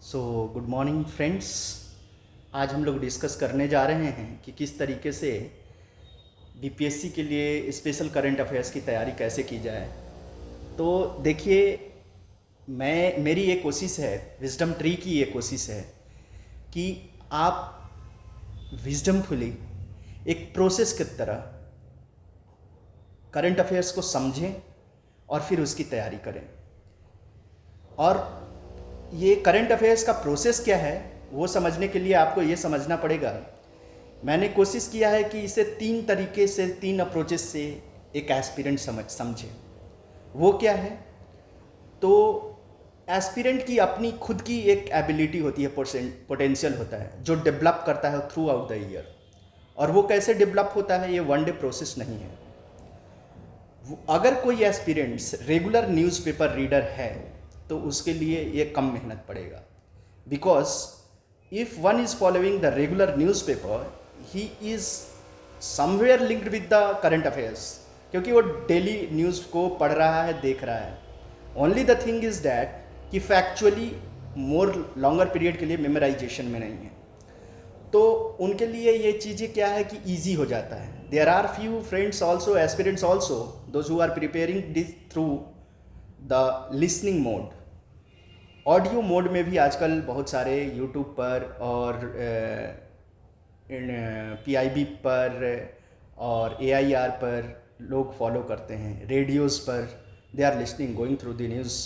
So good morning friends. आज हम लोग डिस्कस करने जा रहे हैं कि किस तरीके से बीपीएससी के लिए स्पेशल करंट अफेयर्स की तैयारी कैसे की जाए। तो देखिए, मेरी ये कोशिश है, विजडम ट्री की ये कोशिश है कि आप विजडमफुली एक प्रोसेस की तरह करंट अफेयर्स को समझें और फिर उसकी तैयारी करें। और ये करंट अफेयर्स का प्रोसेस क्या है वो समझने के लिए आपको ये समझना पड़ेगा। मैंने कोशिश किया है कि इसे तीन तरीके से, तीन अप्रोचेस से एक एस्पिरेंट समझे। वो क्या है? तो एस्पिरेंट की अपनी खुद की एक एबिलिटी होती है, पोटेंशियल होता है जो डेवलप करता है थ्रू आउट द ईयर। और वो कैसे डेवलप होता है, ये वन डे प्रोसेस नहीं है। अगर कोई एस्पिरेंट्स रेगुलर न्यूज़पेपर रीडर है तो उसके लिए ये कम मेहनत पड़ेगा, because if one is following the regular newspaper he is somewhere linked with the current affairs, क्योंकि वो डेली न्यूज़ को पढ़ रहा है, देख रहा है। Only the thing is that कि फैक्चुअली मोर लॉन्गर पीरियड के लिए मेमोराइजेशन में नहीं है। तो उनके लिए ये चीज़ें क्या है कि ईजी हो जाता है। There are few friends also, aspirants also, those who are preparing this through the listening mode. Audio mode में भी आजकल बहुत सारे यूट्यूब पर और PIB पर और AIR पर लोग फॉलो करते हैं, रेडियोज़ पर they are listening, going through the news.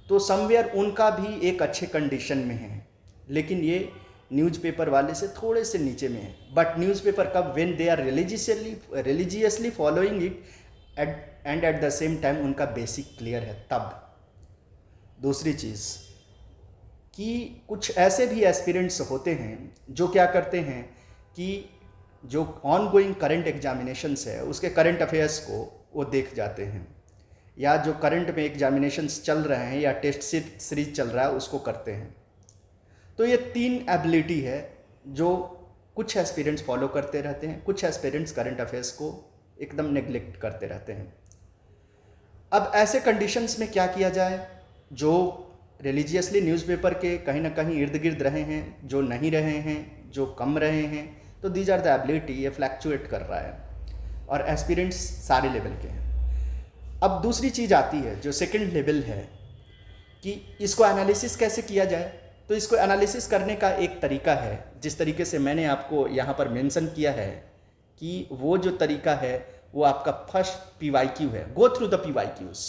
तो समवेयर उनका भी एक अच्छे कंडीशन में है, लेकिन ये न्यूज़पेपर वाले से थोड़े से नीचे में है। बट न्यूज़पेपर कब, when they are religiously following it and at the same time उनका बेसिक क्लियर है तब। दूसरी चीज़ कि कुछ ऐसे भी एस्पिरेंट्स होते हैं जो क्या करते हैं कि जो ऑन गोइंग करंट एग्जामिनेशंस है उसके करंट अफेयर्स को वो देख जाते हैं, या जो करंट में एग्जामिनेशंस चल रहे हैं या टेस्ट सीरीज चल रहा है उसको करते हैं। तो ये तीन एबिलिटी है जो कुछ एस्पिरेंट्स फॉलो करते रहते हैं, कुछ एस्पिरेंट्स करंट अफेयर्स को एकदम नेग्लेक्ट करते रहते हैं। अब ऐसे कंडीशंस में क्या किया जाए? जो रिलीजियसली न्यूज़पेपर के कहीं ना कहीं इर्द गिर्द रहे हैं, जो नहीं रहे हैं, जो कम रहे हैं, तो दीज आर द एबिलिटी, ये फ्लैक्चुएट कर रहा है। और एस्पिरेंट्स सारे लेवल के हैं। अब दूसरी चीज़ आती है जो सेकंड लेवल है कि इसको एनालिसिस कैसे किया जाए। तो इसको एनालिसिस करने का एक तरीका है, जिस तरीके से मैंने आपको यहाँ पर मेंशन किया है कि वो जो तरीका है वो आपका फर्स्ट PYQ है, go through the PYQs।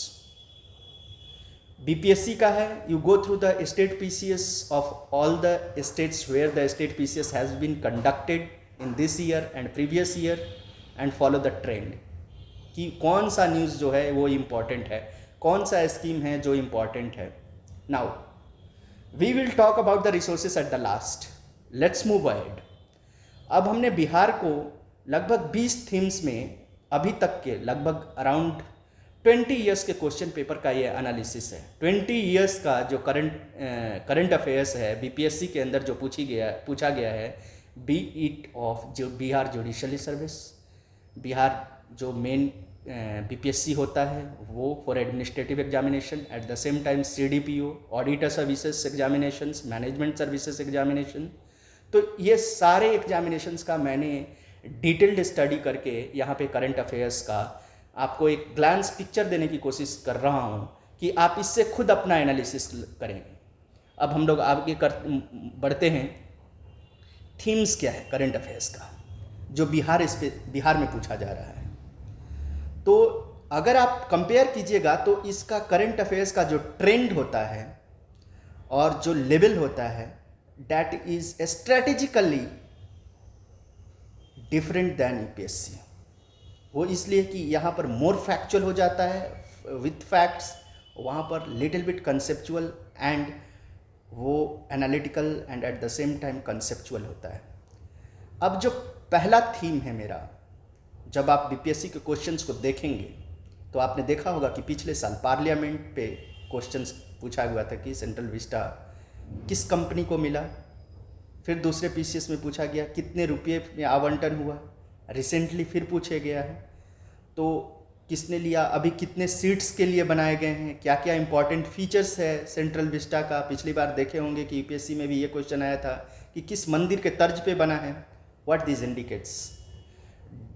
BPSC का है, you go through the state PCS of all the states where the state PCS has been conducted in this year and previous year and follow the trend कि कौन सा news जो है वो important है, कौन सा स्कीम है जो इम्पॉर्टेंट है। Now we will talk about the resources at the last. Let's move ahead. अब हमने बिहार को लगभग 20 थीम्स में अभी तक के लगभग अराउंड 20 ईयर्स के क्वेश्चन पेपर का ये एनालिसिस है। 20 ईयर्स का जो करंट अफेयर्स है BPSC के अंदर जो पूछा गया है, बी इट ऑफ जो बिहार जुडिशली सर्विस, बिहार जो मेन BPSC होता है वो for administrative examination, eight the same time CDPO, auditor services examinations, management services examination. तो ये सारे एग्जामिनेशंस का मैंने डिटेल्ड स्टडी करके यहाँ पे करंट अफेयर्स का आपको एक ग्लांस पिक्चर देने की कोशिश कर रहा हूँ कि आप इससे खुद अपना एनालिसिस करें। अब हम लोग आगे बढ़ते हैं। थीम्स क्या है करंट अफेयर्स का जो बिहार में पूछा जा रहा है? तो अगर आप कंपेयर कीजिएगा तो इसका करंट अफेयर्स का जो ट्रेंड होता है और जो लेवल होता है, that is strategically different than UPSC। वो इसलिए कि यहाँ पर मोर फैक्चुअल हो जाता है विथ फैक्ट्स, वहाँ पर लिटिल बिट कंसेप्चुअल एंड वो analytical and at the same time conceptual होता है। अब जो पहला थीम है मेरा, जब आप BPSC के क्वेश्चंस को देखेंगे तो आपने देखा होगा कि पिछले साल पार्लियामेंट पे क्वेश्चंस पूछा हुआ था कि सेंट्रल विस्टा किस कंपनी को मिला। फिर दूसरे PCS में पूछा गया कितने रुपये में आवंटन हुआ। रिसेंटली फिर पूछे गया है। तो किसने लिया, अभी कितने सीट्स के लिए बनाए गए हैं, क्या क्या इंपॉर्टेंट फीचर्स है सेंट्रल विस्टा का। पिछली बार देखे होंगे कि यूपीएससी में भी ये क्वेश्चन आया था कि किस मंदिर के तर्ज पे बना है। What this indicates,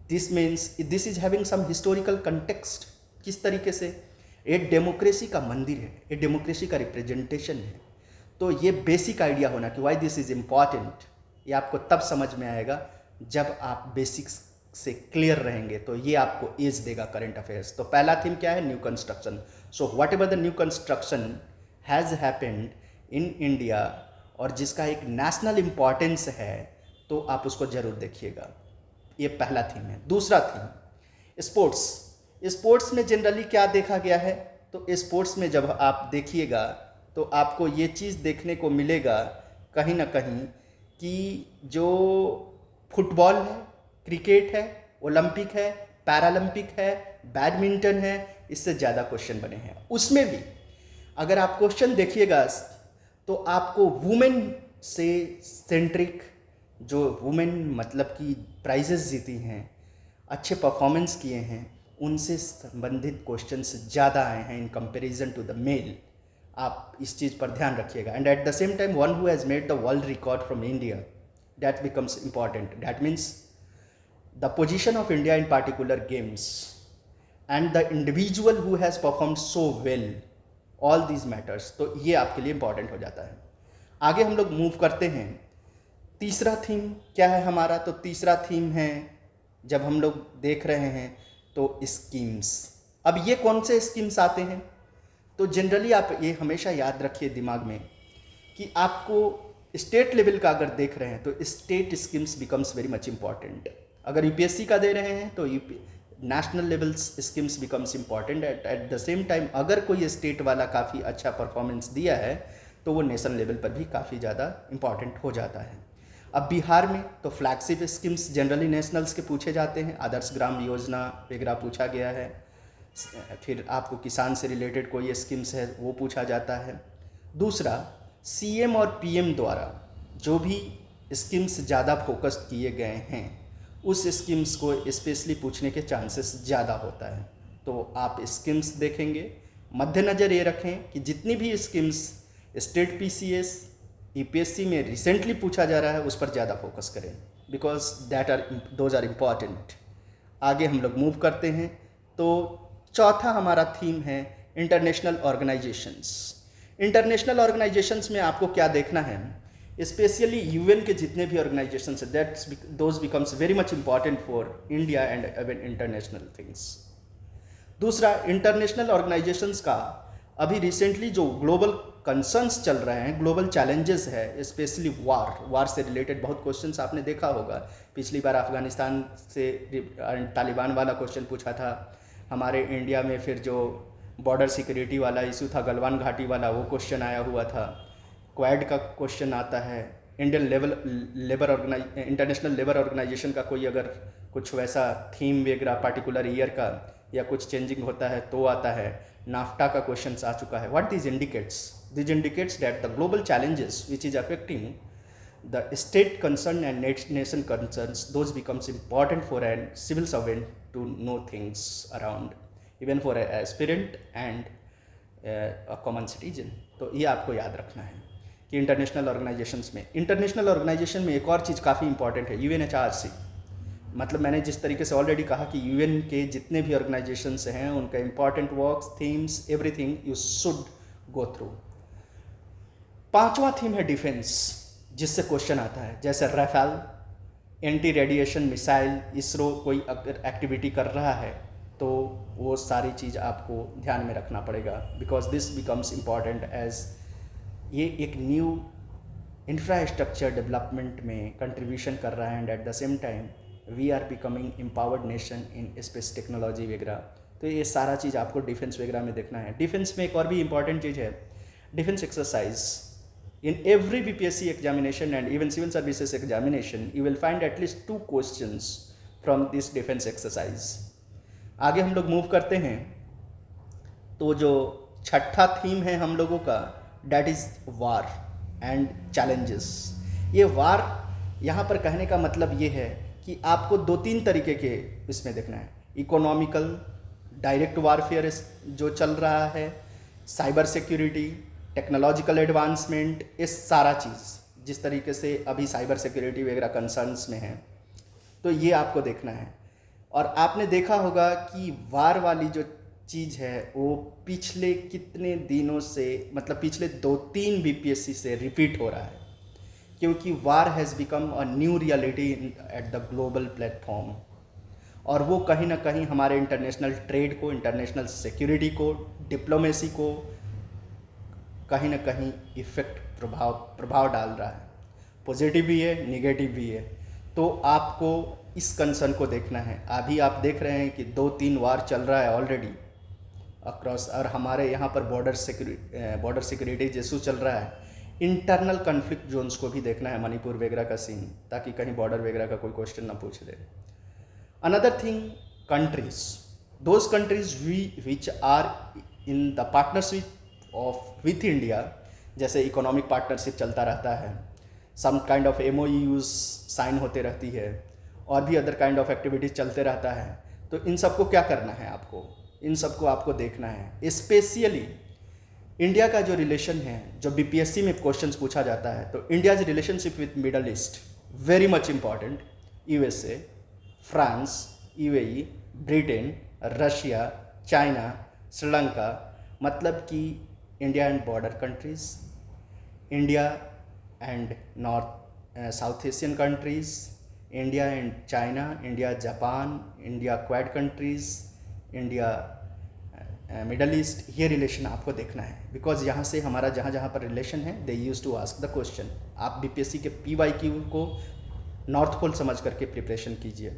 this means this is having some historical context. किस तरीके से एक डेमोक्रेसी का मंदिर है, एक डेमोक्रेसी का रिप्रेजेंटेशन है। तो ये बेसिक आइडिया होना कि वाई दिस इज इम्पॉर्टेंट, ये आपको तब समझ में आएगा जब आप बेसिक्स से क्लियर रहेंगे। तो ये आपको एज देगा करंट अफेयर्स। तो पहला थीम क्या है, new construction. So what ever the new construction has happened in India और जिसका एक नेशनल इम्पॉर्टेंस है, तो आप उसको जरूर देखिएगा। ये पहला थीम है। दूसरा थीम स्पोर्ट्स। स्पोर्ट्स में जनरली क्या देखा गया है, तो स्पोर्ट्स में जब आप देखिएगा तो आपको ये चीज़ देखने को मिलेगा कहीं ना कहीं कि जो फुटबॉल है, क्रिकेट है, ओलंपिक है, पैरालंपिक है, बैडमिंटन है, इससे ज़्यादा क्वेश्चन बने हैं। उसमें भी अगर आप क्वेश्चन देखिएगा तो आपको वुमेन से सेंट्रिक, जो वुमेन मतलब कि प्राइजेस जीती हैं, अच्छे परफॉर्मेंस किए हैं, उनसे संबंधित क्वेश्चंस ज़्यादा आए हैं in comparison to the male. आप इस चीज़ पर ध्यान रखिएगा। And at the same time one who has made the world record from India, that becomes important. That means the position of India in particular games and the individual who has performed so well, all these matters। तो ये आपके लिए important हो जाता है। आगे हम लोग मूव करते हैं। तीसरा थीम क्या है हमारा, तो तीसरा थीम है जब हम लोग देख रहे हैं तो स्कीम्स। अब ये कौन से स्कीम्स आते हैं, तो जनरली आप ये हमेशा याद रखिए दिमाग में कि आपको स्टेट लेवल का अगर देख रहे हैं तो state schemes becomes very much important. अगर यूपीएससी का दे रहे हैं तो national level schemes becomes important. Eight the same time अगर कोई स्टेट वाला काफ़ी अच्छा परफॉर्मेंस दिया है तो वो नेशनल लेवल पर भी काफ़ी ज़्यादा इम्पॉर्टेंट हो जाता है। अब बिहार में तो फ्लैगशिप स्कीम्स जनरली नेशनल्स के पूछे जाते हैं, आदर्श ग्राम योजना वगैरह पूछा गया है। फिर आपको किसान से रिलेटेड कोई स्कीम्स है वो पूछा जाता है। दूसरा, सीएम और पीएम द्वारा जो भी स्कीम्स ज़्यादा फोकस किए गए हैं उस स्कीम्स को स्पेशली पूछने के चांसेस ज़्यादा होता है। तो आप स्कीम्स देखेंगे, मद्देनज़र ये रखें कि जितनी भी स्कीम्स स्टेट पीसीएस यूपीएससी में रिसेंटली पूछा जा रहा है उस पर ज़्यादा फोकस करें, बिकॉज दोज आर इम्पॉर्टेंट। आगे हम लोग मूव करते हैं। तो चौथा हमारा थीम है इंटरनेशनल ऑर्गेनाइजेशंस। इंटरनेशनल ऑर्गेनाइजेशंस में आपको क्या देखना है, स्पेशली यूएन के जितने भी ऑर्गेनाइजेशंस हैं, those becomes very much important for India and even international things. दूसरा, इंटरनेशनल ऑर्गेनाइजेशंस का अभी रिसेंटली जो ग्लोबल कंसर्न्स चल रहे हैं, ग्लोबल चैलेंजेस है, स्पेशली वार से रिलेटेड बहुत क्वेश्चंस आपने देखा होगा। पिछली बार अफगानिस्तान से तालिबान वाला क्वेश्चन पूछा था, हमारे इंडिया में फिर जो बॉर्डर सिक्योरिटी वाला इशू था, गलवान घाटी वाला, वो क्वेश्चन आया हुआ था। क्वाड का क्वेश्चन आता है, इंटरनेशनल लेबर ऑर्गेनाइजेशन का कोई अगर कुछ वैसा थीम वगैरह पार्टिकुलर ईयर का या कुछ चेंजिंग होता है तो आता है। नाफ्टा का क्वेश्चन आ चुका है। What this indicates that the global challenges which is affecting the state concern and nation concerns, those becomes important for an civil servant to know things around, even for aspirant and a common citizen. तो ये आपको याद रखना है कि international organisation में एक और चीज़ काफ़ी इंपॉर्टेंट है, यूएनएचआरसी। मतलब मैंने जिस तरीके से ऑलरेडी कहा कि यूएन के जितने भी ऑर्गेनाइजेशंस हैं उनका important works, themes, everything you should go through. पांचवा थीम है डिफेंस, जिससे क्वेश्चन आता है, जैसे Rafale, anti radiation missile, ISRO कोई अगर एक्टिविटी कर रहा है तो वो सारी चीज़ आपको ध्यान में रखना पड़ेगा, because this becomes important as ये एक न्यू इंफ्रास्ट्रक्चर डेवलपमेंट में कंट्रीब्यूशन कर रहा है and at the same time we are becoming empowered nation in space technology वगैरह। तो ये सारा चीज़ आपको डिफेंस वगैरह में देखना है। डिफेंस में एक और भी इंपॉर्टेंट चीज़ है, defence exercise. In every BPSC examination and even civil services examination you will find at least 2 questions from this defence exercise. आगे हम लोग मूव करते हैं। तो जो छठा थीम है हम लोगों का, that is war and challenges. ये वार यहाँ पर कहने का मतलब ये है कि आपको 2-3 तरीके के इसमें देखना है, इकोनॉमिकल, डायरेक्ट वारफेयर जो चल रहा है, साइबर सिक्योरिटी, टेक्नोलॉजिकल एडवांसमेंट, ये सारा चीज़ जिस तरीके से अभी साइबर सिक्योरिटी वगैरह कंसर्न्स में है, तो ये आपको देखना है। और आपने देखा होगा कि वार वाली जो चीज़ है वो पिछले कितने दिनों से, मतलब पिछले 2-3 बीपीएससी से रिपीट हो रहा है, क्योंकि war has become a new reality at the global platform. और वो कहीं ना कहीं हमारे इंटरनेशनल ट्रेड को, इंटरनेशनल सिक्योरिटी को, डिप्लोमेसी को कहीं ना कहीं इफ़ेक्ट प्रभाव डाल रहा है। पॉजिटिव भी है, नेगेटिव भी है। तो आपको इस कंसर्न को देखना है। अभी आप देख रहे हैं कि 2-3 वार चल रहा है ऑलरेडी अक्रॉस, और हमारे यहाँ पर बॉर्डर सिक्योरिटी इशू चल रहा है। इंटरनल कन्फ्लिक्ट जोन्स को भी देखना है, मणिपुर वगैरह का सीन, ताकि कहीं बॉर्डर वगैरह का कोई क्वेश्चन ना पूछ दे। Another thing, countries, those countries which are in the partnership of with India, जैसे इकोनॉमिक पार्टनरशिप चलता रहता है, some kind of MOUs sign होते रहती है, और भी अदर काइंड ऑफ एक्टिविटीज़ चलते रहता है। तो इन सबको क्या करना है आपको, इन सबको आपको देखना है। स्पेशली इंडिया का जो रिलेशन है, जो बीपीएससी में क्वेश्चंस पूछा जाता है, तो India's relationship with middle east very much important. USA, France, UAE, Britain, Russia, China, Sri Lanka, मतलब कि India and border countries, India and south Asian countries, India and China, India Japan, India quad countries, India middle east, ये relation आपको देखना है। Because यहाँ से हमारा जहाँ जहाँ पर रिलेशन है, they used to ask the question. आप बीपीएससी के PYQ को नॉर्थ पोल समझ करके प्रिपरेशन कीजिए।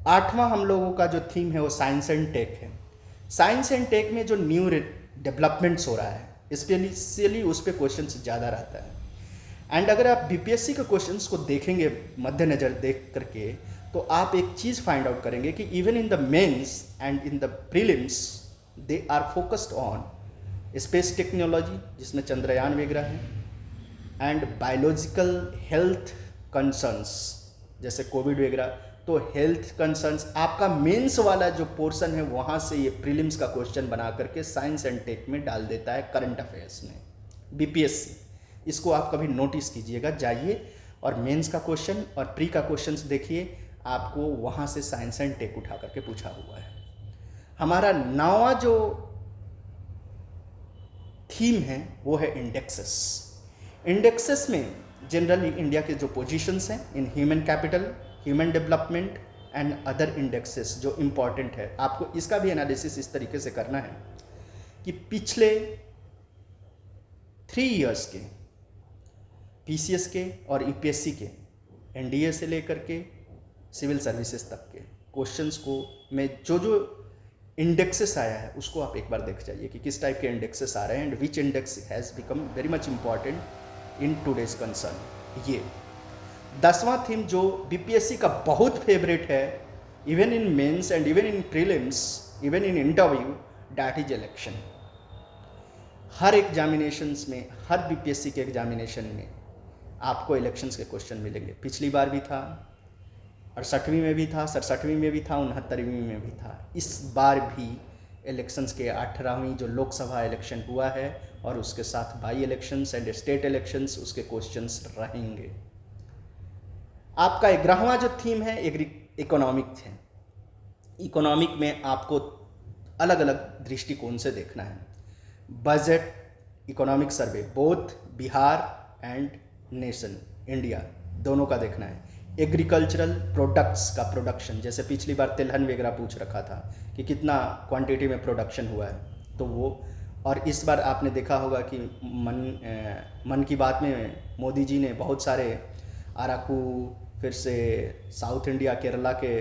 8वां हम लोगों का जो थीम है वो साइंस एंड टेक है। साइंस एंड टेक में जो न्यू डेवलपमेंट्स हो रहा है, स्पेशली उस पर क्वेश्चन ज़्यादा रहता है। एंड अगर आप बीपीएससी के क्वेश्चंस को देखेंगे मद्देनज़र देख करके, तो आप एक चीज़ फाइंड आउट करेंगे कि even in the mains and in the prelims they are focused on space technology, जिसमें चंद्रयान वगैरह है, एंड बायोलॉजिकल हेल्थ कंसर्न्स जैसे कोविड वगैरह। तो हेल्थ कंसर्न्स आपका मेंस वाला जो पोर्शन है, वहाँ से ये प्रीलिम्स का क्वेश्चन बना करके साइंस एंड टेक में डाल देता है करंट अफेयर्स में बीपीएससी। इसको आप कभी नोटिस कीजिएगा, जाइए और मेंस का क्वेश्चन और प्री का क्वेश्चंस देखिए, आपको वहाँ से साइंस एंड टेक उठा करके पूछा हुआ है। हमारा 9वां जो थीम है वो है इंडेक्सेस। इंडेक्सेस में जनरली इंडिया के जो पोजीशंस हैं in human capital, human development and other indexes जो इम्पॉर्टेंट है, आपको इसका भी एनालिसिस इस तरीके से करना है कि पिछले 3 इयर्स के PCS के और EPSC के, NDA से लेकर के सिविल सर्विसेज तक के क्वेश्चंस को में जो जो इंडेक्सेस आया है उसको आप एक बार देख जाइए कि किस टाइप के इंडेक्सेस आ रहे हैं, and which index has become very much important in today's concern. ये 10वां थीम जो बीपीएससी का बहुत फेवरेट है, even in mains and even in prelims, even in interview, that is election. हर एग्जामिनेशंस में, हर बीपीएससी के एग्जामिनेशन में आपको इलेक्शंस के क्वेश्चन मिलेंगे। पिछली बार भी था, 68वीं में भी था, 67वीं में भी था, 69वीं में भी था। इस बार भी इलेक्शंस के 18वीं जो लोकसभा इलेक्शन हुआ है और उसके साथ by elections and state elections, उसके क्वेश्चंस रहेंगे। आपका 11वां जो थीम है इकोनॉमिक है। इकोनॉमिक में आपको अलग अलग दृष्टिकोण से देखना है। Budget, economic survey, both Bihar and nation India दोनों का देखना है। एग्रीकल्चरल प्रोडक्ट्स का प्रोडक्शन, जैसे पिछली बार तिलहन वगैरह पूछ रखा था कि कितना क्वांटिटी में प्रोडक्शन हुआ है, तो वो। और इस बार आपने देखा होगा कि मन की बात में मोदी जी ने बहुत सारे अराकू, फिर से साउथ इंडिया केरला के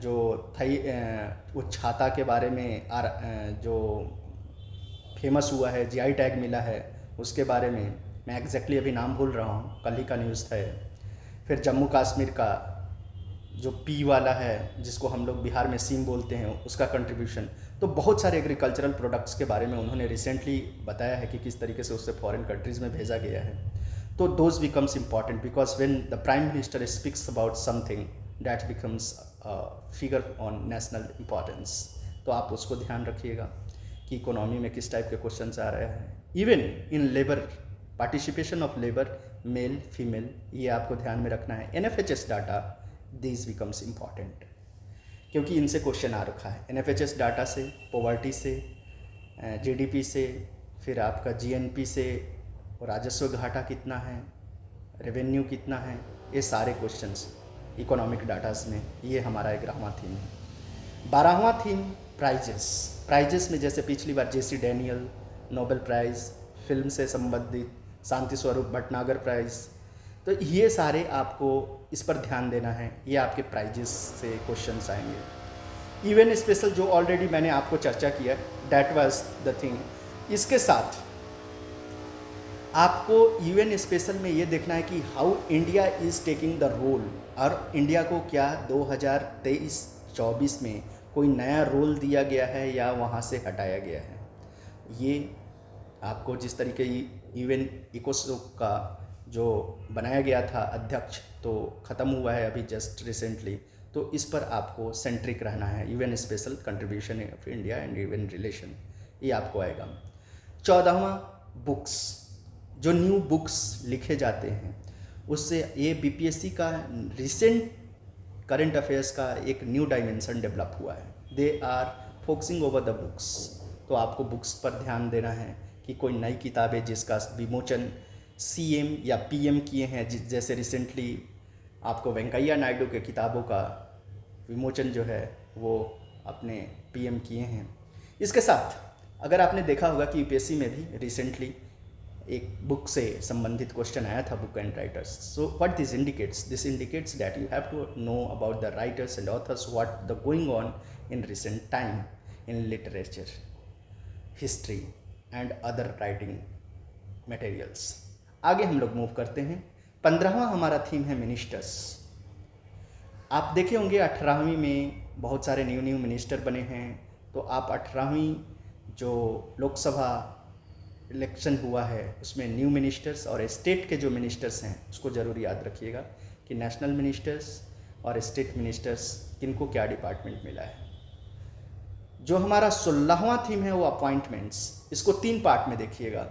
जो थई वो छाता के बारे में जो फेमस हुआ है, GI टैग मिला है, उसके बारे में मैं एग्जैक्टली अभी नाम भूल रहा हूँ, कल ही का न्यूज़ था। फिर जम्मू कश्मीर का जो P वाला है, जिसको हम लोग बिहार में सीम बोलते हैं, उसका कंट्रीब्यूशन। तो बहुत सारे एग्रीकल्चरल प्रोडक्ट्स के बारे में उन्होंने रिसेंटली बताया है कि किस तरीके से उससे फॉरेन कंट्रीज़ में भेजा गया है। तो those becomes important because when the prime minister speaks about something that becomes figure on national importance, तो आप उसको ध्यान रखिएगा कि इकोनॉमी में किस टाइप के क्वेश्चंस आ रहे हैं। Even in labour, participation of labour, male female, ये आपको ध्यान में रखना है। NFHS data, this becomes important, क्योंकि इनसे क्वेश्चन आ रखा है। NFHS डाटा से, पॉवर्टी से, GDP से, फिर आपका GNP से, और राजस्व घाटा कितना है, रेवेन्यू कितना है, ये सारे क्वेश्चंस इकोनॉमिक डाटाज में, ये हमारा 11वां थीम है। 12वां थीम प्राइजेस। प्राइजेस में जैसे पिछली बार JC Daniel Nobel prize, film से संबंधित शांति स्वरूप भटनागर प्राइज़, तो ये सारे आपको इस पर ध्यान देना है, ये आपके प्राइजेस से क्वेश्चंस आएंगे। इवन स्पेशल जो ऑलरेडी मैंने आपको चर्चा किया, डैट वाज द थिंग। इसके साथ आपको यूएन स्पेशल में ये देखना है कि how India is taking the role, और इंडिया को क्या 2023-24 में कोई नया रोल दिया गया है या वहाँ से हटाया गया है। ये आपको जिस तरीके यूएन इकोसोक का जो बनाया गया था अध्यक्ष, तो ख़त्म हुआ है अभी जस्ट रिसेंटली, तो इस पर आपको सेंट्रिक रहना है। UN special contribution of India and UN relation, ये आपको आएगा। 14वां बुक्स, जो न्यू बुक्स लिखे जाते हैं, उससे ये BPSC का रिसेंट करंट अफेयर्स का एक न्यू डायमेंशन डेवलप हुआ है। They are focusing over the books, तो आपको बुक्स पर ध्यान देना है कि कोई नई किताबें जिसका विमोचन CM या PM किए हैं, जैसे रिसेंटली आपको वेंकैया नायडू के किताबों का विमोचन जो है वो अपने PM किए हैं। इसके साथ अगर आपने देखा होगा कि UPSC में भी रिसेंटली एक बुक से संबंधित क्वेश्चन आया था, book and writers. So what this indicates? This indicates that you have to know about the writers and authors, what the going on in recent time in literature, history and other writing materials. आगे हम लोग move करते हैं। 15वां हमारा theme है ministers. आप देखे होंगे 18वीं में बहुत सारे न्यू मिनिस्टर बने हैं, तो आप 18वीं जो लोकसभा इलेक्शन हुआ है उसमें न्यू मिनिस्टर्स और स्टेट के जो मिनिस्टर्स हैं उसको ज़रूर याद रखिएगा कि नेशनल मिनिस्टर्स और स्टेट मिनिस्टर्स किनको क्या डिपार्टमेंट मिला है। जो हमारा 16वां थीम है वो अपॉइंटमेंट्स। इसको 3 पार्ट में देखिएगा,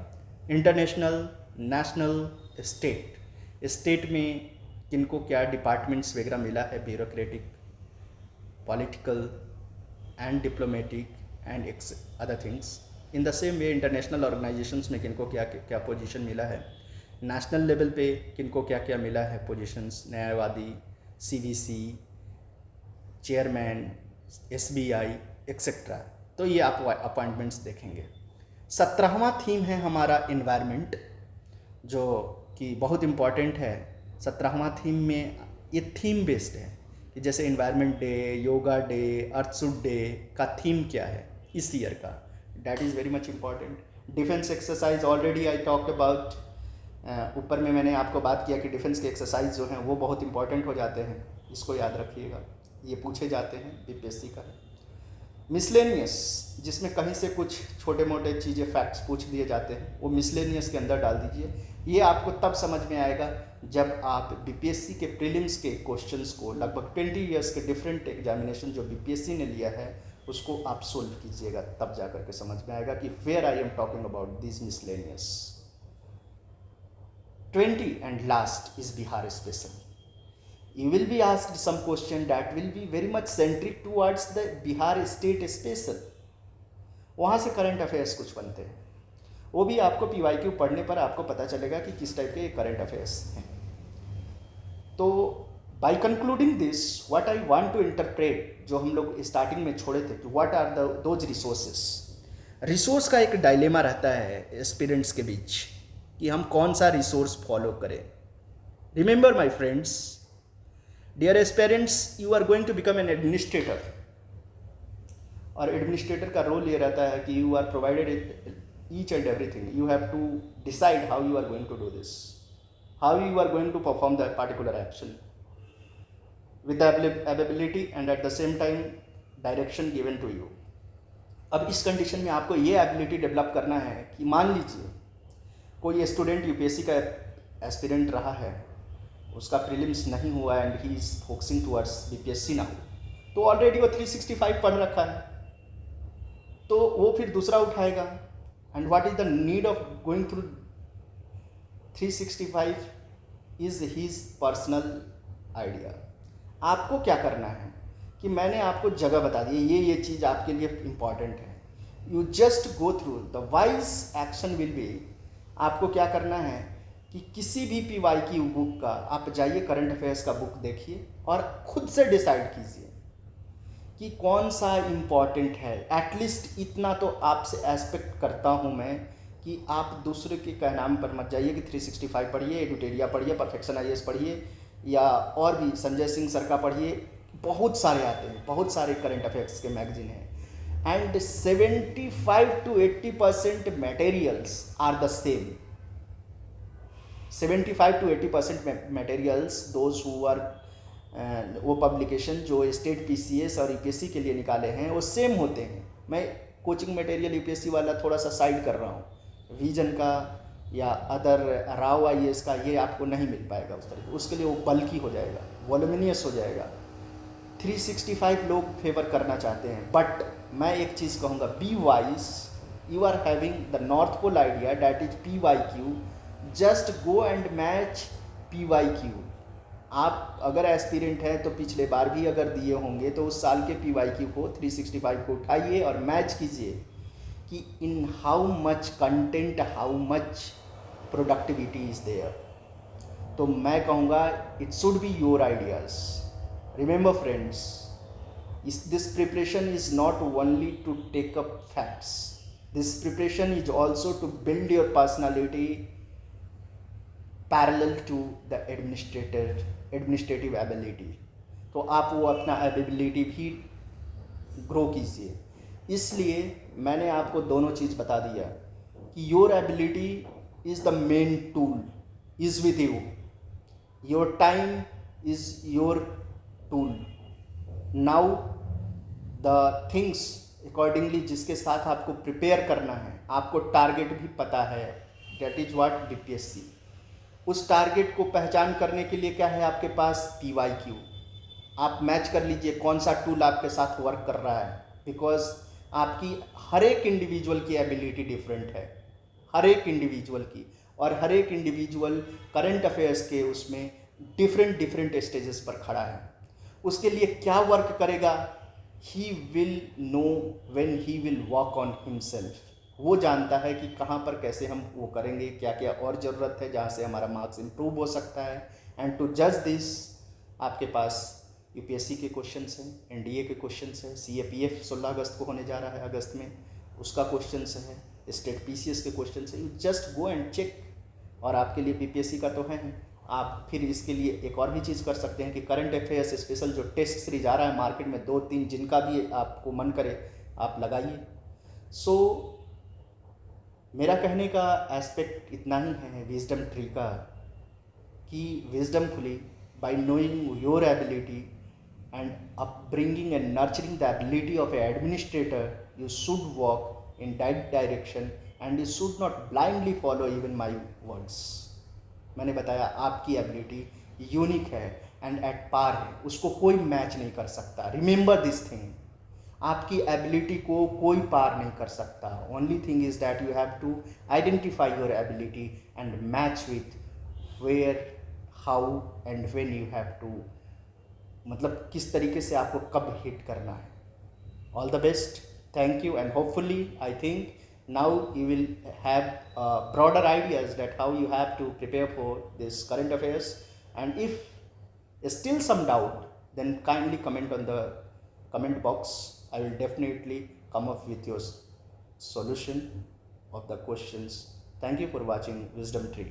इंटरनेशनल, नेशनल, स्टेट। स्टेट में किनको क्या डिपार्टमेंट्स वगैरह मिला है, bureaucratic, political and diplomatic and other things. In the same way international organisations में किनको क्या क्या पोजीशन मिला है, नेशनल लेवल पे किनको क्या क्या मिला है पोजीशंस, न्यायवादी, CVC, चेयरमैन, SBI एक्सेट्रा। तो ये आप अपॉइंटमेंट्स देखेंगे। 17वां थीम है हमारा इन्वायरमेंट, जो कि बहुत इम्पॉर्टेंट है। 17वां थीम में ये थीम बेस्ड है कि जैसे इन्वायरमेंट डे, योगा डे, अर्थशूट डे का थीम क्या है इस ईयर का, That is very much important. Defence exercise already I talked about. ऊपर में मैंने आपको बात किया कि डिफेंस के एक्सरसाइज जो हैं वो बहुत इंपॉर्टेंट हो जाते हैं, इसको याद रखिएगा, ये पूछे जाते हैं BPSC का। मिसलेनियस, जिसमें कहीं से कुछ छोटे मोटे चीज़ें फैक्ट्स पूछ दिए जाते हैं, वो मिसलेनियस के अंदर डाल दीजिए। ये आपको तब समझ में आएगा जब आप BPSC के प्रीलिम्स के क्वेश्चंस को, लगभग 20 ईयर्स के डिफरेंट एग्जामिनेशन जो BPSC ने लिया है उसको आप सोल्व कीजिएगा, तब जा करके समझ में आएगा कि where I am talking about this miscellaneous. 20 and last is Bihar special. You will be asked some question that will be very much centric towards the Bihar state special. वहाँ से करंट अफेयर्स कुछ बनते हैं, वो भी आपको PYQ पढ़ने पर आपको पता चलेगा कि किस टाइप के करंट अफेयर्स हैं। तो by concluding this what I want to interpret, जो हम लोग स्टार्टिंग में छोड़े थे कि what are those resources. Resource का एक डायलेमा रहता है एस्पिरेंट्स के बीच कि हम कौन सा रिसोर्स फॉलो करें। Remember my friends, dear aspirants, you are going to become an administrator, और एडमिनिस्ट्रेटर का रोल ये रहता है कि you are provided each and everything, you have to decide how you are going to do this, how you are going to perform the particular action with the availability and at the same time direction given to you। अब इस condition में आपको ये ability develop करना है कि मान लीजिए कोई स्टूडेंट UPSC का एस्पिरेंट रहा है, उसका प्रीलिम्स नहीं हुआ and he is focusing towards BPSC now, तो ऑलरेडी वो 365 पढ़ रखा है, तो वो फिर दूसरा उठाएगा। And what is the need of going through 365 is his personal idea. आपको क्या करना है कि मैंने आपको जगह बता दी, ये चीज़ आपके लिए इम्पॉर्टेंट है। You just go through the wise action will be, आपको क्या करना है कि किसी भी पीवाई की बुक का आप जाइए, करंट अफेयर्स का बुक देखिए और खुद से डिसाइड कीजिए कि कौन सा इम्पॉर्टेंट है। एटलीस्ट इतना तो आपसे एक्सपेक्ट करता हूँ मैं कि आप दूसरे के कहनाम पर मत जाइए कि 365 पढ़िए, एडुटेरिया पढ़िए, परफेक्शन आईएएस पढ़िए, या और भी संजय सिंह सर का पढ़िए। बहुत सारे आते हैं, बहुत सारे करंट अफेयर्स के मैगजीन हैं। And 75 to 80% materials are the same. 75 to 80% materials those who are, वो पब्लिकेशन जो स्टेट पीसीएस और यूपीएससी के लिए निकाले हैं वो सेम होते हैं। मैं कोचिंग मटेरियल यूपीएससी वाला थोड़ा सा साइड कर रहा हूँ, विजन का या अदर राव आईएएस का ये आपको नहीं मिल पाएगा उस तरीके, उसके लिए वो बल्कि हो जाएगा, वॉल्यूमिनियस हो जाएगा। 365 लोग फेवर करना चाहते हैं, बट मैं एक चीज़ कहूँगा, be wise, you are having the north pole idea that is PYQ, just go and match PYQ। आप अगर एस्पिरेंट हैं तो पिछले बार भी अगर दिए होंगे तो उस साल के PYQ को 365 को उठाइए और मैच कीजिए कि in how much content, how much productivity is there. तो मैं कहूँगा it should be your ideas. Remember friends, this preparation is not only to take up facts, this preparation is also to build your personality parallel to the administrative ability. तो आप वो अपना ability भी grow कीजिए। इसलिए मैंने आपको दोनों चीज़ बता दिया कि your ability is the main tool is with you, your time is your tool. Now the things accordingly जिसके साथ आपको प्रिपेयर करना है, आपको टारगेट भी पता है, डेट इज व्हाट BPSC। उस टारगेट को पहचान करने के लिए क्या है आपके पास, PYQ। आप मैच कर लीजिए कौन सा टूल आपके साथ वर्क कर रहा है, बिकॉज आपकी हर एक इंडिविजुअल की एबिलिटी डिफरेंट है, हर एक इंडिविजुअल की, और हर एक इंडिविजुअल करंट अफेयर्स के उसमें डिफरेंट स्टेजेस पर खड़ा है। उसके लिए क्या वर्क करेगा, he will know when he will work on himself. वो जानता है कि कहाँ पर कैसे हम वो करेंगे, क्या क्या और ज़रूरत है जहाँ से हमारा मार्क्स इम्प्रूव हो सकता है। एंड टू जज दिस, आपके पास यूपीएससी के क्वेश्चंस हैं, एनडीए के क्वेश्चंस हैं, CAPF 16 अगस्त को होने जा रहा है, अगस्त में उसका क्वेश्चंस है, स्टेट PCS के क्वेश्चंस हैं। You just go and check. और आपके लिए BPSC का तो है, आप फिर इसके लिए एक और भी चीज़ कर सकते हैं कि करंट अफेयर्स स्पेशल जो टेस्ट सीरीज आ रहा है मार्केट में, 2-3 जिनका भी आपको मन करे आप लगाइए। सो मेरा कहने का एस्पेक्ट इतना ही है विजडम ट्री का, कि विजडम खुली bye knowing your ability and upbringing and nurturing the ability of an administrator. You should walk in that direction and you should not blindly follow even my words. मैंने बताया आपकी ability unique है and at par है, उसको कोई match नहीं कर सकता। रिमेंबर दिस थिंग, आपकी एबिलिटी को कोई पार नहीं कर सकता। Only thing is that you have to identify your ability and match with where, how and when you have to, मतलब किस तरीके से आपको कब हिट करना है। All the best, thank you, and hopefully I think now you will have broader ideas that how you have to prepare for this current affairs. And if still some doubt, then kindly comment on the comment box. I will definitely come up with your solution of the questions. Thank you for watching Wisdom Tree.